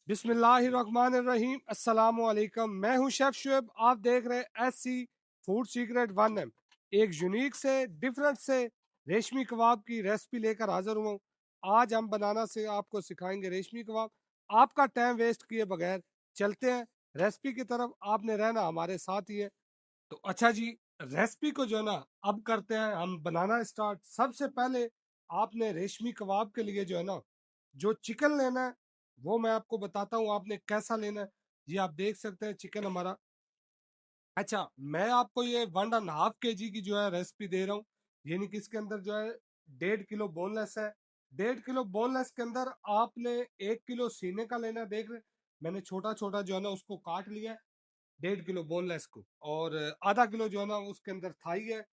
बिस्मिल्लाहिर्रहमानिर्रहीम अस्सलाम वालेकुम। मैं हूं शेफ शुएब। आप देख रहे हैं एससी फूड सीक्रेट 1M। एक यूनिक से डिफरेंट से रेशमी कबाब की रेसिपी लेकर हाजिर हुआ हूं। आज हम बनाना से आपको सिखाएंगे रेशमी कबाब। आपका टाइम वेस्ट किए बगैर चलते हैं रेसिपी की तरफ। आपने रहना हमारे साथ ही है। तो अच्छा जी, रेसिपी को जो है ना अब करते हैं हम बनाना स्टार्ट। सबसे पहले आपने रेशमी कबाब के लिए जो है ना जो चिकन लेना है वो मैं आपको बताता हूँ आपने कैसा लेना है। ये आप देख सकते हैं चिकन हमारा। अच्छा, मैं आपको ये 1.5 kg की जो है रेसिपी दे रहा हूँ। यानी कि इसके अंदर जो है 1.5 किलो बोनलेस है। 1.5 किलो बोनलेस के अंदर आपने 1 किलो सीने का लेना है। देख रहे मैंने छोटा छोटा जो है ना उसको काट लिया है 1.5 किलो बोनलेस को। और आधा किलो जो है ना उसके अंदर थाई है।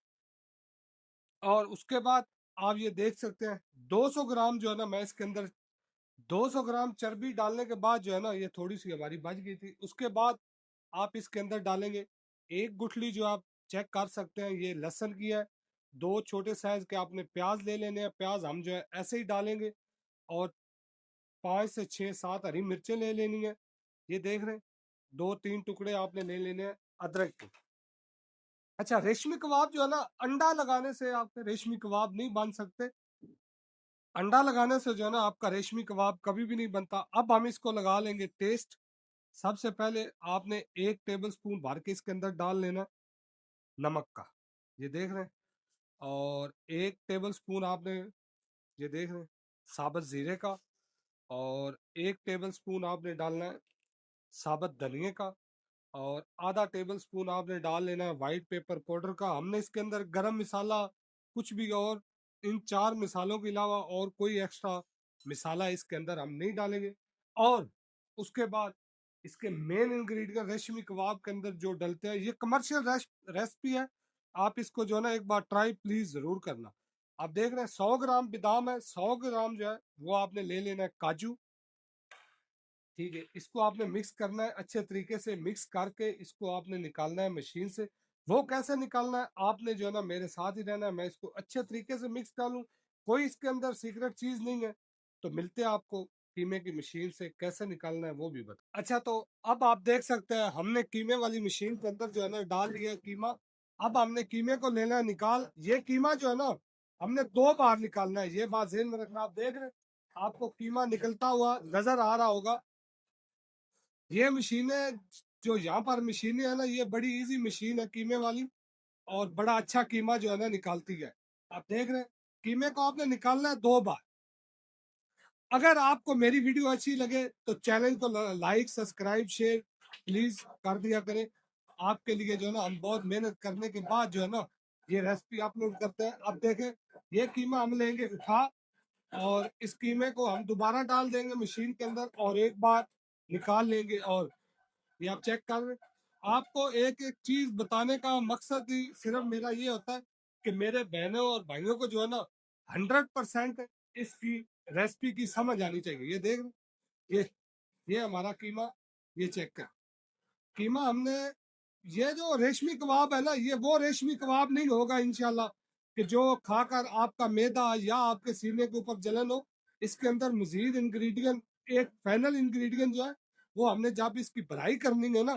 और उसके बाद आप ये देख सकते हैं 200 ग्राम जो है ना मैं इसके अंदर 200 ग्राम चर्बी डालने के बाद जो है ना ये थोड़ी सी हमारी बच गई थी। उसके बाद आप इसके अंदर डालेंगे एक गुठली जो आप चेक कर सकते हैं ये लहसुन की है। दो छोटे साइज के आपने प्याज ले लेने हैं। प्याज हम जो है ऐसे ही डालेंगे। और 5 से 6 7 हरी मिर्चें ले लेनी है। ये देख रहे हैं 2 3 टुकड़े आपने ले लेने हैं अदरक के। अच्छा, रेशमी कबाब जो है ना अंडा लगाने से आपके रेशमी कबाब नहीं बन सकते। अंडा लगाने से जो है ना आपका रेशमी कबाब कभी भी नहीं बनता। अब हम इसको लगा लेंगे टेस्ट। सबसे पहले आपने 1 टेबल स्पून भर के इसके अंदर डाल लेना नमक का। ये देख रहे हैं। और 1 टेबल स्पून आपने ये देख रहे हैं साबुत जीरे का। और 1 टेबल स्पून आपने डालना है साबुत धनिए का। और आधा टेबल स्पून आपने डाल लेना है वाइट पेपर पाउडर का। हमने इसके अंदर गरम मसाला कुछ भी और इन 4 मसालों के अलावा और कोई एक्स्ट्रा मसाला इसके अंदर हम नहीं डालेंगे। और उसके बाद इसके मेन इंग्रेडिएंट रेशमी कबाब के अंदर जो डलते हैं ये कमर्शियल रेसिपी है। आप इसको जो है ना एक बार ट्राई प्लीज जरूर करना। आप देख रहे हैं 100 ग्राम बादाम है। 100 ग्राम जो है वो आपने ले लेना है काजू। ठीक है, इसको आपने मिक्स करना है अच्छे तरीके से। मिक्स करके इसको आपने निकालना है मशीन से। वो कैसे निकालना है आपने जो है ना मेरे साथ ही रहना है। मैं इसको अच्छे तरीके से मिक्स डालूं। कोई इसके अंदर सीक्रेट चीज नहीं है। तो मिलते हैं आपको कीमे की मशीन से कैसे निकालना है वो भी बता। अच्छा, तो अब आप देख सकते हैं हमने कीमे वाली मशीन के अंदर जो है ना डाल दिया कीमा। अब हमने कीमे को लेना है निकाल। ये कीमा जो है ना हमने 2 बार निकालना है। ये बात ध्यान में रखना। आप देख रहे हैं आपको कीमा निकलता हुआ नजर आ रहा होगा। ये मशीनें जो यहाँ पर मशीनें है ना ये बड़ी इजी मशीन है कीमे वाली। और बड़ा अच्छा कीमा जो है ना निकालती है। आप देख रहे हैं कीमे को आपने निकालना है 2 बार। अगर आपको मेरी वीडियो अच्छी लगे तो चैनल को लाइक सब्सक्राइब शेयर प्लीज कर दिया करें। आपके लिए जो है ना हम बहुत मेहनत करने के बाद जो है ना ये रेसिपी अपलोड करते हैं। अब देखें ये कीमा हम लेंगे उठा। और इस कीमे को हम दोबारा डाल देंगे मशीन के अंदर और एक बार निकाल लेंगे। और ये आप चेक कर रहे हैं। आपको एक एक चीज बताने का मकसद ही सिर्फ मेरा ये होता है कि मेरे बहनों और भाइयों को जो है ना 100% इसकी रेसिपी की समझ आनी चाहिए। ये देख रहे हैं, ये हमारा कीमा। ये चेक कर कीमा हमने ये जो रेशमी कबाब है ना ये वो रेशमी कबाब नहीं होगा इंशाल्लाह कि जो खाकर आपका मैदा या आपके सीने के ऊपर जलन हो। इसके अंदर मजीद इंग्रेडिएंट एक फाइनल इंग्रेडिएंट जो है वो हमने जब इसकी भराई करनी है ना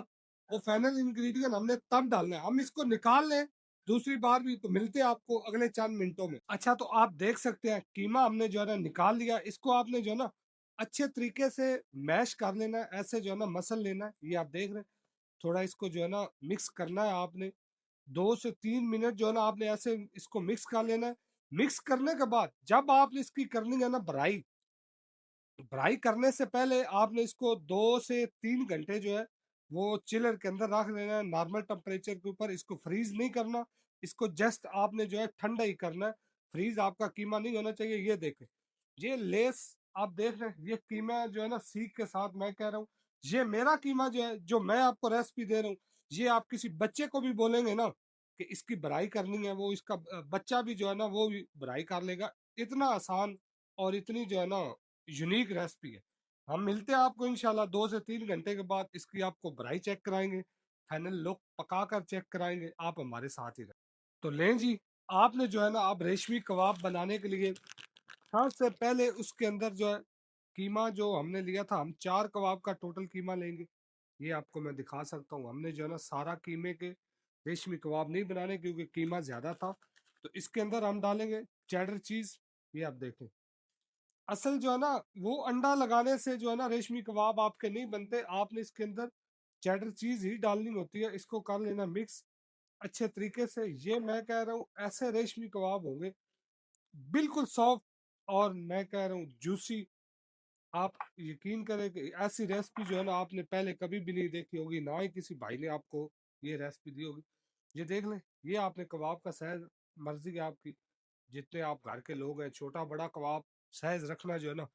वो फाइनल इंग्रेडिएंट हमने तब डालना है। हम इसको निकाल लें दूसरी बार भी तो मिलते हैं आपको अगले चंद मिनटों में। अच्छा, तो आप देख सकते हैं कीमा हमने जो है ना निकाल लिया। इसको आपने जो है ना अच्छे तरीके से मैश कर लेना है। ऐसे जो है ना मसल लेना है। ये आप देख रहे हैं थोड़ा इसको जो है ना मिक्स करना है आपने 2 से 3 मिनट जो है ना आपने ऐसे इसको मिक्स कर लेना है। मिक्स करने के बाद जब आपने इसकी करनी है ना भराई भराई करने से पहले आपने इसको 2 से 3 घंटे जो है वो चिलर के अंदर रख लेना है नॉर्मल टेम्परेचर के ऊपर। इसको फ्रीज नहीं करना। इसको जस्ट आपने जो है ठंडा ही करना है। फ्रीज आपका कीमा नहीं होना चाहिए। ये देखें ये लेस आप देख रहे हैं ये कीमा जो है ना सीख के साथ मैं कह रहा हूँ ये मेरा कीमा जो है जो मैं आपको रेसिपी दे रहा हूँ ये आप किसी बच्चे को भी बोलेंगे ना कि इसकी भराई करनी है वो इसका बच्चा भी जो है ना वो भी भराई कर लेगा। इतना आसान और इतनी जो है ना यूनिक रेसिपी है। हम मिलते हैं आपको इंशाल्लाह 2 से 3 घंटे के बाद। इसकी आपको भराई चेक कराएंगे फाइनल लुक पका कर चेक कराएंगे। आप हमारे साथ ही रहें। तो लें जी, आपने जो है ना आप रेशमी कबाब बनाने के लिए सबसे पहले उसके अंदर जो है कीमा जो हमने लिया था, हम 4 कबाब का टोटल कीमा लेंगे। ये आपको मैं दिखा सकता हूँ। हमने जो है ना सारा कीमे के रेशमी कबाब नहीं बनाने क्योंकि कीमा ज़्यादा था। तो इसके अंदर हम डालेंगे चेडर चीज़। ये आप देखें, असल जो है ना वो अंडा लगाने से जो है ना रेशमी कबाब आपके नहीं बनते। आपने इसके अंदर चेडर चीज़ ही डालनी होती है। इसको कर लेना मिक्स अच्छे तरीके से। ये मैं कह रहा हूँ ऐसे रेशमी कबाब होंगे बिल्कुल सॉफ्ट, और मैं कह रहा हूँ जूसी। आप यकीन करें कि ऐसी रेसिपी जो है ना आपने पहले कभी भी नहीं देखी होगी, ना ही किसी भाई ने आपको ये रेसिपी दी होगी। ये देख लें, ये आपने कबाब का साइज मर्जी है आपकी, जितने आप घर के लोग हैं, छोटा बड़ा कबाब साइज रखना जो है ना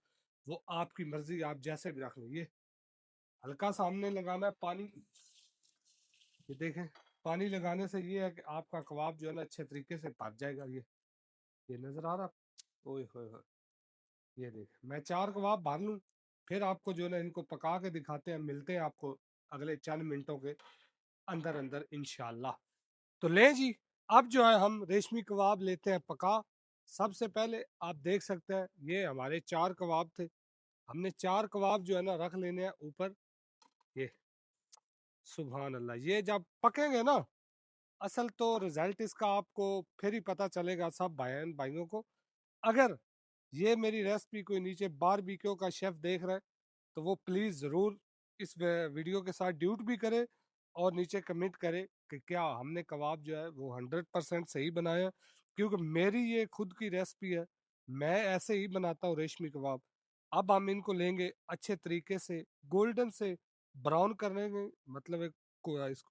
वो आपकी मर्जी, आप जैसे भी रख लें। ये हल्का सा हमने लगाना है पानी। ये देखें, पानी लगाने से ये है कि आपका कबाब जो है ना अच्छे तरीके से पक जाएगा। ये नजर आ रहा? ओए होए होए, ये देख, मैं 4 कबाब भर लूं, फिर आपको जो है ना इनको पका के दिखाते हैं। मिलते हैं आपको अगले चंद मिनटों के अंदर अंदर इंशाल्लाह। तो ले जी, अब जो है हम रेशमी कबाब लेते हैं पका। सबसे पहले आप देख सकते हैं ये हमारे 4 कबाब थे। हमने 4 कबाब जो है ना रख लेने हैं ऊपर। ये सुभान अल्लाह, ये जब पकेंगे ना, असल तो रिजल्ट इसका आपको फिर ही पता चलेगा सब बहन भाइयों को। अगर ये मेरी रेसिपी कोई नीचे बारबेक्यू का शेफ देख रहा है तो वो प्लीज़ ज़रूर इस वीडियो के साथ ड्यूट भी करे और नीचे कमेंट करे कि क्या हमने कबाब जो है वो 100% सही बनाया। क्योंकि मेरी ये खुद की रेसिपी है, मैं ऐसे ही बनाता हूँ रेशमी कबाब। अब हम इनको लेंगे अच्छे तरीके से गोल्डन से ब्राउन करने में, मतलब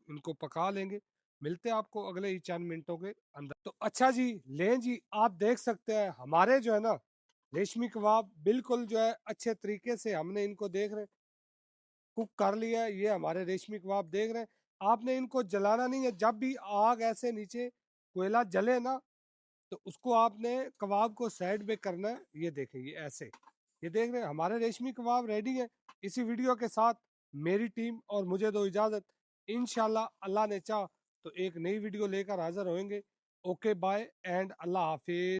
इनको पका लेंगे। मिलते हैं आपको अगले ही चंद मिनटों के अंदर। तो अच्छा जी, लें जी, आप देख सकते हैं हमारे जो है ना रेशमी कबाब बिल्कुल जो है अच्छे तरीके से हमने इनको देख रहे कुक कर लिया है। ये हमारे रेशमी कबाब देख रहे हैं। आपने इनको जलाना नहीं है। जब भी आग ऐसे नीचे कोयला जले ना, तो उसको आपने कबाब को साइड में करना है। ये देखें, ये ऐसे, ये देख रहे हैं हमारे रेशमी कबाब रेडी है। इसी वीडियो के साथ मेरी टीम और मुझे दो इजाज़त। इंशाल्लाह अल्लाह ने चाह तो एक नई वीडियो लेकर हाजिर होंगे। ओके बाय एंड अल्लाह हाफिज।